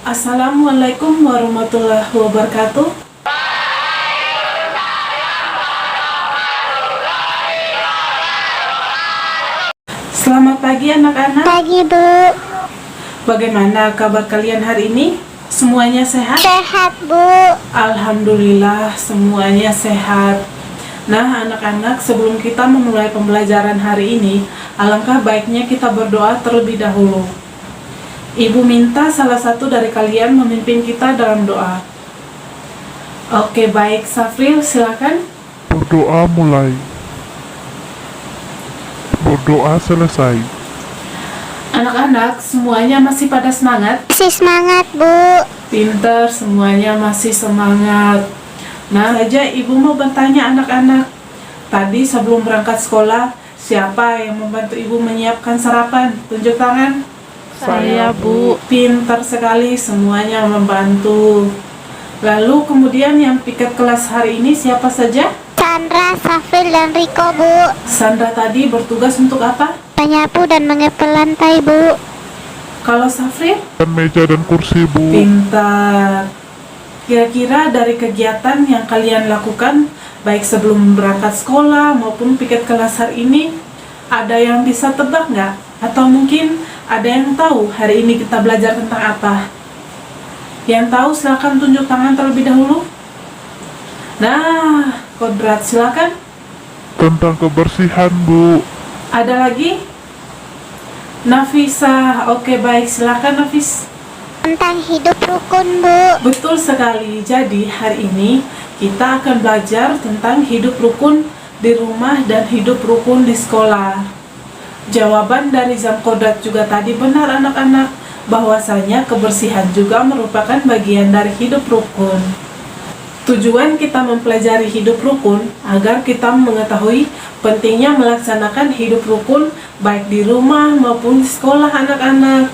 Assalamualaikum warahmatullahi wabarakatuh. Selamat pagi anak-anak. Pagi, Bu. Bagaimana kabar kalian hari ini? Semuanya sehat? Sehat, Bu. Alhamdulillah semuanya sehat. Nah anak-anak, sebelum kita memulai pembelajaran hari ini, alangkah baiknya kita berdoa terlebih dahulu. Ibu minta salah satu dari kalian memimpin kita dalam doa. Oke, baik. Safril, silakan. Berdoa mulai. Berdoa selesai. Anak-anak, semuanya masih pada semangat? Masih semangat, Bu. Pinter, semuanya masih semangat. Nah, saja ibu mau bertanya anak-anak. Tadi sebelum berangkat sekolah, siapa yang membantu ibu menyiapkan sarapan? Tunjuk tangan. Saya, Bu. Pintar sekali, semuanya membantu. Lalu kemudian yang piket kelas hari ini siapa saja? Sandra, Safril, dan Riko, Bu. Sandra tadi bertugas untuk apa? Menyapu dan mengepel lantai, Bu. Kalau Safril? Dan meja dan kursi, Bu. Pintar. Kira-kira dari kegiatan yang kalian lakukan, baik sebelum berangkat sekolah maupun piket kelas hari ini, ada yang bisa tebak nggak? Atau mungkin ada yang tahu hari ini kita belajar tentang apa? Yang tahu silakan tunjuk tangan terlebih dahulu. Nah, Kodrat silakan. Tentang kebersihan, Bu. Ada lagi? Nafisa, oke baik, silakan Nafis. Tentang hidup rukun, Bu. Betul sekali. Jadi hari ini kita akan belajar tentang hidup rukun di rumah dan hidup rukun di sekolah. Jawaban dari Zamkodrat juga tadi benar anak-anak, bahwasanya kebersihan juga merupakan bagian dari hidup rukun. Tujuan kita mempelajari hidup rukun agar kita mengetahui pentingnya melaksanakan hidup rukun baik di rumah maupun di sekolah anak-anak.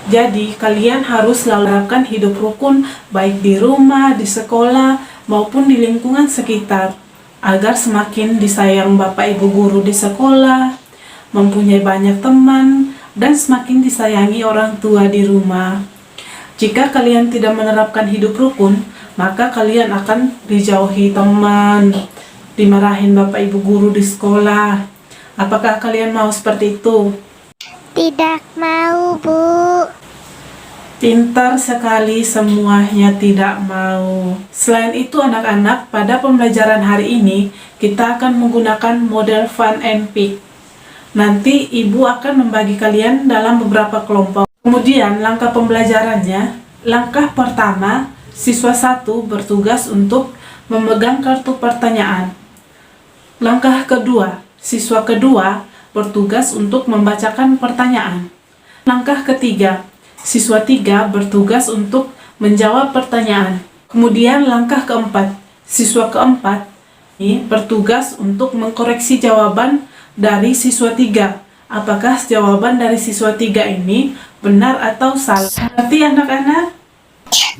Jadi kalian harus selalu melakukan hidup rukun baik di rumah, di sekolah maupun di lingkungan sekitar, agar semakin disayang Bapak Ibu guru di sekolah, mempunyai banyak teman, dan semakin disayangi orang tua di rumah. Jika kalian tidak menerapkan hidup rukun, maka kalian akan dijauhi teman, dimarahin Bapak Ibu guru di sekolah. Apakah kalian mau seperti itu? Tidak mau, Bu. Pintar sekali, semuanya tidak mau. Selain itu anak-anak, pada pembelajaran hari ini kita akan menggunakan model fun and pick. Nanti ibu akan membagi kalian dalam beberapa kelompok. Kemudian langkah pembelajarannya, langkah pertama, siswa 1 bertugas untuk memegang kartu pertanyaan. Langkah kedua, siswa kedua bertugas untuk membacakan pertanyaan. Langkah ketiga, siswa 3 bertugas untuk menjawab pertanyaan. Kemudian langkah keempat, siswa keempat ini bertugas untuk mengkoreksi jawaban dari siswa 3. Apakah jawaban dari siswa 3 ini benar atau salah? Mengerti anak-anak?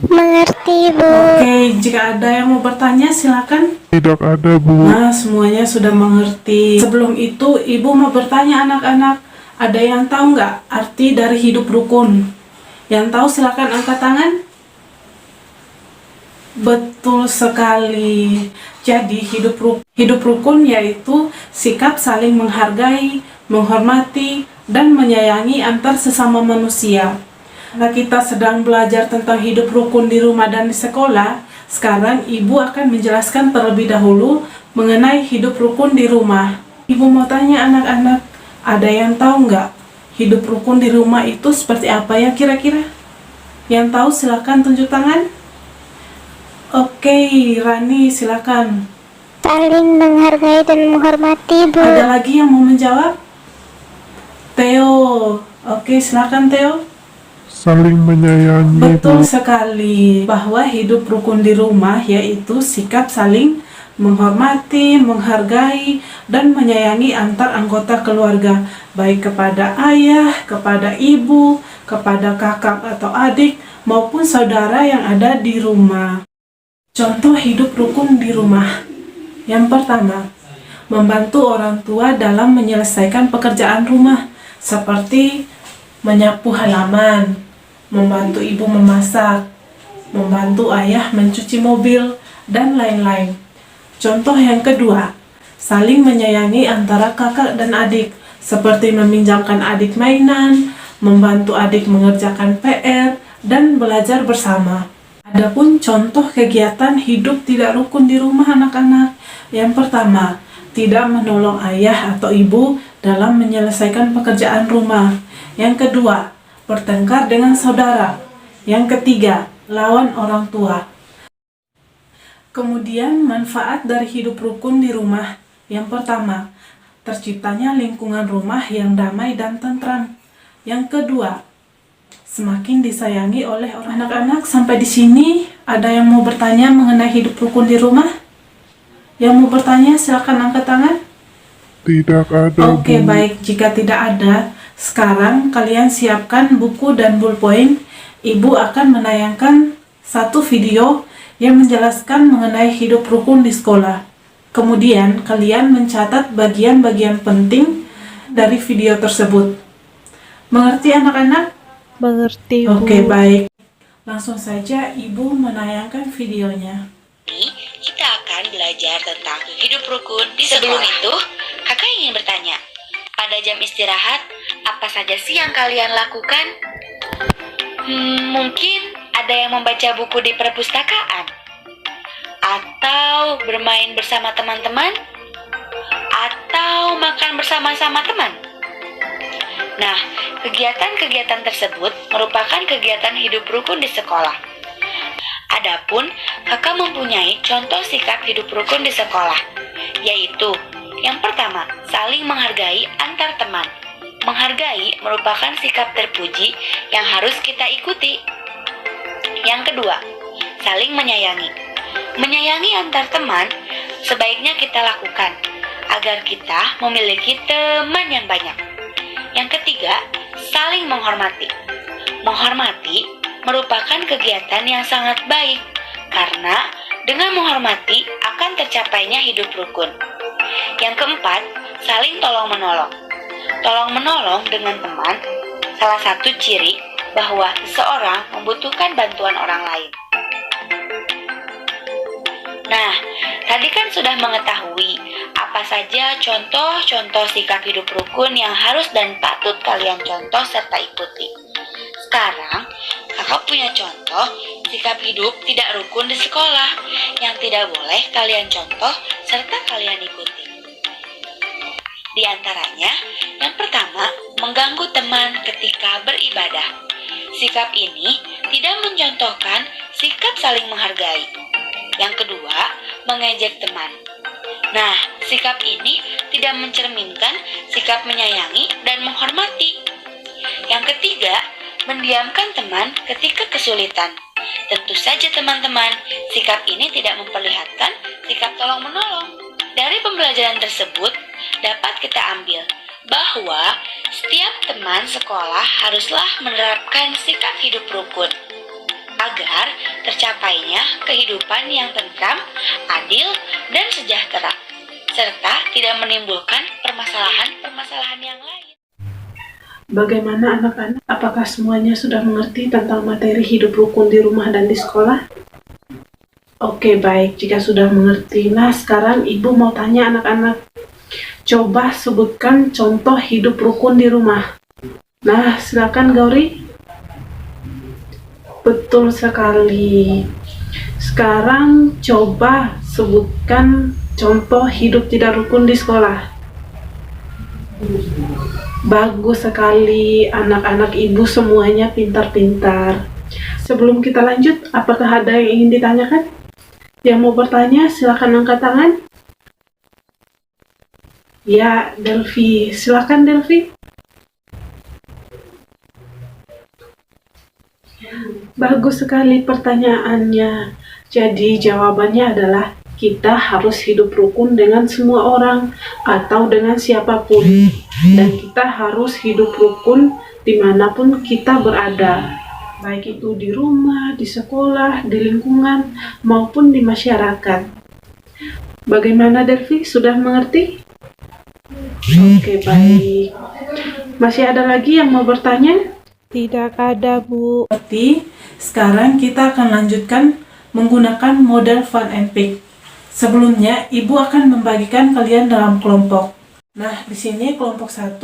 Mengerti, Bu. Oke, jika ada yang mau bertanya silakan. Tidak ada, Bu. Nah, semuanya sudah mengerti. Sebelum itu, ibu mau bertanya anak-anak, ada yang tahu nggak arti dari hidup rukun? Yang tahu silakan angkat tangan. Betul sekali. Jadi hidup rukun yaitu sikap saling menghargai, menghormati, dan menyayangi antar sesama manusia. Nah, kita sedang belajar tentang hidup rukun di rumah dan di sekolah. Sekarang ibu akan menjelaskan terlebih dahulu mengenai hidup rukun di rumah. Ibu mau tanya anak-anak, ada yang tahu nggak hidup rukun di rumah itu seperti apa ya kira-kira? Yang tahu silakan tunjuk tangan. Oke, Rani silakan. Saling menghargai dan menghormati, Bu. Ada lagi yang mau menjawab? Theo. Oke, silakan Theo. Saling menyayangi, Betul Bu. sekali, bahwa hidup rukun di rumah yaitu sikap saling menghormati, menghargai, dan menyayangi antar anggota keluarga, baik kepada ayah, kepada ibu, kepada kakak atau adik, maupun saudara yang ada di rumah. Contoh hidup rukun di rumah. Yang pertama, membantu orang tua dalam menyelesaikan pekerjaan rumah, seperti menyapu halaman, membantu ibu memasak, membantu ayah mencuci mobil, dan lain-lain. Contoh yang kedua, saling menyayangi antara kakak dan adik, seperti meminjamkan adik mainan, membantu adik mengerjakan PR, dan belajar bersama. Adapun contoh kegiatan hidup tidak rukun di rumah anak-anak. Yang pertama, tidak menolong ayah atau ibu dalam menyelesaikan pekerjaan rumah. Yang kedua, bertengkar dengan saudara. Yang ketiga, lawan orang tua. Kemudian manfaat dari hidup rukun di rumah. Yang pertama, terciptanya lingkungan rumah yang damai dan tentram. Yang kedua, semakin disayangi oleh orang. Anak-anak, sampai di sini ada yang mau bertanya mengenai hidup rukun di rumah? Yang mau bertanya silakan angkat tangan. Tidak ada, Oke, Bu. baik. Jika tidak ada, sekarang kalian siapkan buku dan ballpoint. Ibu akan menayangkan satu video yang menjelaskan mengenai hidup rukun di sekolah. Kemudian, kalian mencatat bagian-bagian penting dari video tersebut. Mengerti anak-anak? Mengerti, Bu. Oke, baik. Langsung saja Ibu menayangkan videonya. Ini kita akan belajar tentang hidup rukun di sekolah. Sebelum itu, kakak ingin bertanya, pada jam istirahat, apa saja sih yang kalian lakukan? Mungkin ada yang membaca buku di perpustakaan, atau bermain bersama teman-teman, atau makan bersama-sama teman. Nah, kegiatan-kegiatan tersebut merupakan kegiatan hidup rukun di sekolah. Adapun, kakak mempunyai contoh sikap hidup rukun di sekolah, yaitu yang pertama, saling menghargai antar teman. Menghargai merupakan sikap terpuji yang harus kita ikuti. Yang kedua, saling menyayangi. Menyayangi antar teman sebaiknya kita lakukan agar kita memiliki teman yang banyak. Yang ketiga, saling menghormati. Menghormati merupakan kegiatan yang sangat baik karena dengan menghormati akan tercapainya hidup rukun. Yang keempat, saling tolong-menolong. Tolong-menolong dengan teman salah satu ciri bahwa seseorang membutuhkan bantuan orang lain. Nah, tadi kan sudah mengetahui apa saja contoh-contoh sikap hidup rukun yang harus dan patut kalian contoh serta ikuti. Sekarang, kakak punya contoh sikap hidup tidak rukun di sekolah yang tidak boleh kalian contoh serta kalian ikuti. Di antaranya, yang pertama, mengganggu teman ketika beribadah. Sikap ini tidak mencontohkan sikap saling menghargai. Yang kedua, mengejek teman. Nah, sikap ini tidak mencerminkan sikap menyayangi dan menghormati. Yang ketiga, mendiamkan teman ketika kesulitan. Tentu saja teman-teman, sikap ini tidak memperlihatkan sikap tolong-menolong. Dari pembelajaran tersebut, dapat kita ambil bahwa setiap teman sekolah haruslah menerapkan sikap hidup rukun agar tercapainya kehidupan yang tentram, adil, dan sejahtera, serta tidak menimbulkan permasalahan-permasalahan yang lain. Bagaimana anak-anak? Apakah semuanya sudah mengerti tentang materi hidup rukun di rumah dan di sekolah? Oke, baik. Jika sudah mengerti, nah sekarang Ibu mau tanya anak-anak. Coba sebutkan contoh hidup rukun di rumah. Nah, silakan Gauri. Betul sekali. Sekarang coba sebutkan contoh hidup tidak rukun di sekolah. Bagus sekali, anak-anak Ibu semuanya pintar-pintar. Sebelum kita lanjut, apakah ada yang ingin ditanyakan? Yang mau bertanya, silakan angkat tangan. Ya, Delvi. Silakan Delvi. Bagus sekali pertanyaannya. Jadi jawabannya adalah kita harus hidup rukun dengan semua orang atau dengan siapapun. Dan kita harus hidup rukun dimanapun kita berada, baik itu di rumah, di sekolah, di lingkungan, maupun di masyarakat. Bagaimana Delvi, sudah mengerti? Oke, baik. Masih ada lagi yang mau bertanya? Tidak ada, Bu. Berarti sekarang kita akan lanjutkan menggunakan model fun and pick. Sebelumnya, Ibu akan membagikan kalian dalam kelompok. Nah, di sini kelompok 1,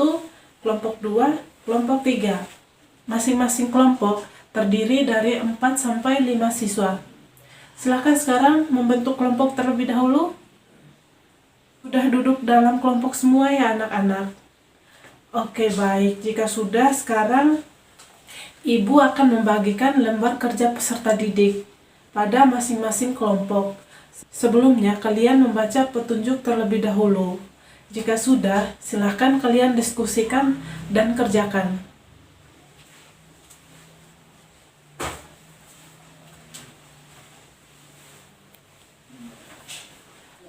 kelompok 2, kelompok 3. Masing-masing kelompok terdiri dari 4 sampai 5 siswa. Silakan sekarang membentuk kelompok terlebih dahulu. Sudah duduk dalam kelompok semua ya anak-anak? Oke, baik. Jika sudah, sekarang Ibu akan membagikan lembar kerja peserta didik pada masing-masing kelompok. Sebelumnya, kalian membaca petunjuk terlebih dahulu. Jika sudah, silakan kalian diskusikan dan kerjakan.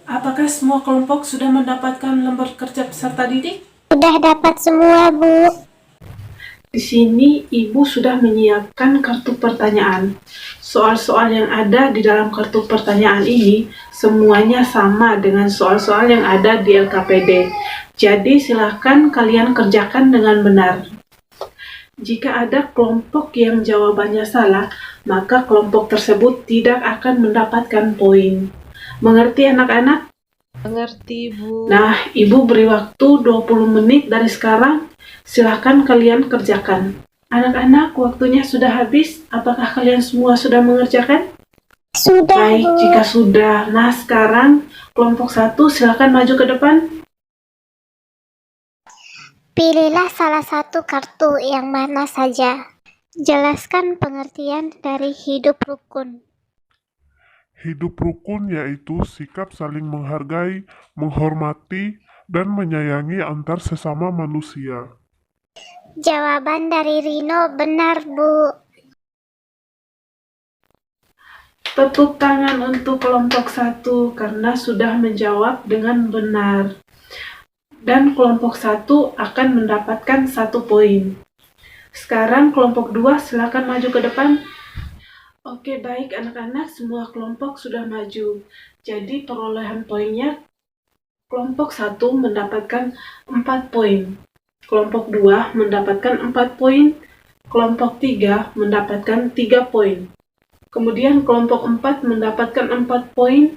Apakah semua kelompok sudah mendapatkan lembar kerja peserta didik? Sudah dapat semua, Bu. Di sini Ibu sudah menyiapkan kartu pertanyaan. Soal-soal yang ada di dalam kartu pertanyaan ini semuanya sama dengan soal-soal yang ada di LKPD. Jadi silahkan kalian kerjakan dengan benar. Jika ada kelompok yang jawabannya salah, maka kelompok tersebut tidak akan mendapatkan poin. Mengerti anak-anak? Mengerti, Bu. Nah, Ibu beri waktu 20 menit dari sekarang. Silahkan kalian kerjakan. Anak-anak, waktunya sudah habis. Apakah kalian semua sudah mengerjakan? Sudah, Baik, Bu. jika sudah. Nah, sekarang kelompok 1 silahkan maju ke depan. Pilihlah salah satu kartu yang mana saja. Jelaskan pengertian dari hidup rukun. Hidup rukun yaitu sikap saling menghargai, menghormati, dan menyayangi antar sesama manusia. Jawaban dari Rino benar, Bu. Tepuk tangan untuk kelompok 1 karena sudah menjawab dengan benar. Dan kelompok 1 akan mendapatkan 1 poin. Sekarang kelompok 2 silakan maju ke depan. Oke, baik anak-anak, semua kelompok sudah maju. Jadi perolehan poinnya, kelompok 1 mendapatkan 4 poin. Kelompok 2 mendapatkan 4 poin. Kelompok 3 mendapatkan 3 poin. Kemudian kelompok 4 mendapatkan 4 poin.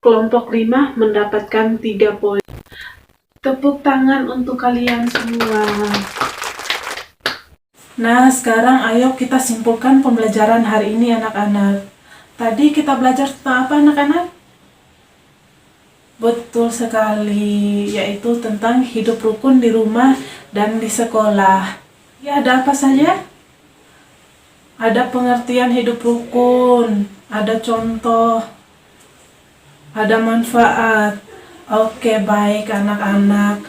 Kelompok 5 mendapatkan 3 poin. Tepuk tangan untuk kalian semua. Nah, sekarang ayo kita simpulkan pembelajaran hari ini anak-anak. Tadi kita belajar tentang apa anak-anak? Betul sekali, yaitu tentang hidup rukun di rumah dan di sekolah. Ya, ada apa saja? Ada pengertian hidup rukun, ada contoh, ada manfaat. Oke, baik anak-anak.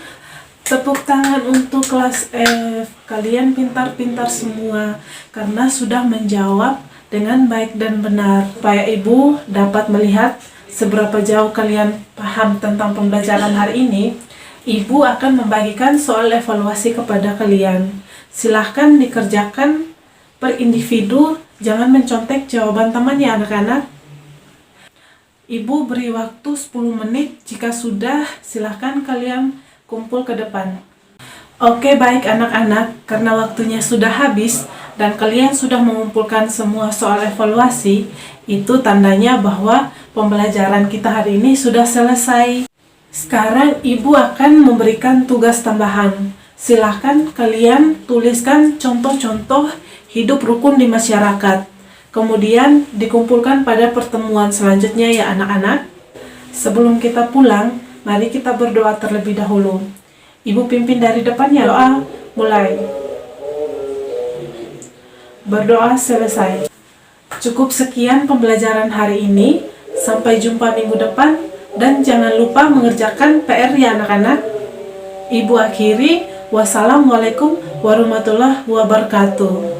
Tepuk tangan untuk kelas F. Kalian pintar-pintar semua karena sudah menjawab dengan baik dan benar. Supaya Ibu dapat melihat seberapa jauh kalian paham tentang pembelajaran hari ini, Ibu akan membagikan soal evaluasi kepada kalian. Silahkan dikerjakan per individu, jangan mencontek jawaban teman ya anak-anak. Ibu beri waktu 10 menit, jika sudah silahkan kalian kumpul ke depan. Oke, baik anak-anak, karena waktunya sudah habis dan kalian sudah mengumpulkan semua soal evaluasi, itu tandanya bahwa pembelajaran kita hari ini sudah selesai. Sekarang Ibu akan memberikan tugas tambahan. Silahkan kalian tuliskan contoh-contoh hidup rukun di masyarakat. Kemudian dikumpulkan pada pertemuan selanjutnya ya anak-anak. Sebelum kita pulang, mari kita berdoa terlebih dahulu. Ibu pimpin dari depan ya, doa mulai. Berdoa selesai. Cukup sekian pembelajaran hari ini. Sampai jumpa minggu depan. Dan jangan lupa mengerjakan PR ya anak-anak. Ibu akhiri. Wassalamualaikum warahmatullahi wabarakatuh.